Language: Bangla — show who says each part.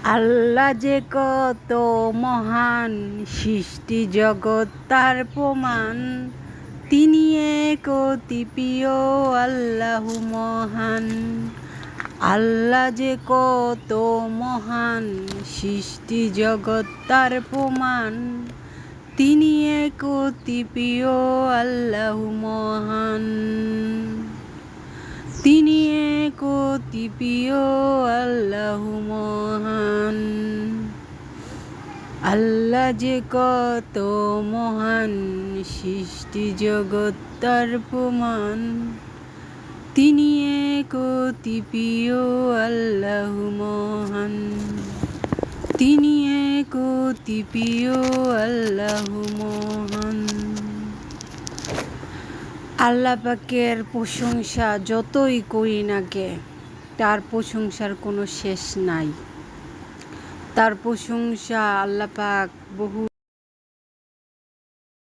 Speaker 1: আল্লাহ যে কত মহান, সৃষ্টি জগৎ তার প্রমাণ। তিনি এক অতি প্রিয়, আল্লাহু মহান। আল্লাহ যে কত মহান, সৃষ্টি জগৎ তার প্রমাণ। তিনি এক অতি প্রিয়, আল্লাহু মহান। তিনি এক অতি প্রিয়, আল্লাহু মহান। আল্লাহ যে কত মহান, সৃষ্টি জগৎ তার প্রমাণ। তিনি এক অতি প্রিয়, আল্লাহু মহান। তিনি এক অতি প্রিয়, আল্লাহু মহান। আল্লাহ পাকের প্রশংসা যতই করি না কে, তার প্রশংসার কোনো শেষ নাই। তার প্রশংসা আল্লাহ পাক বহু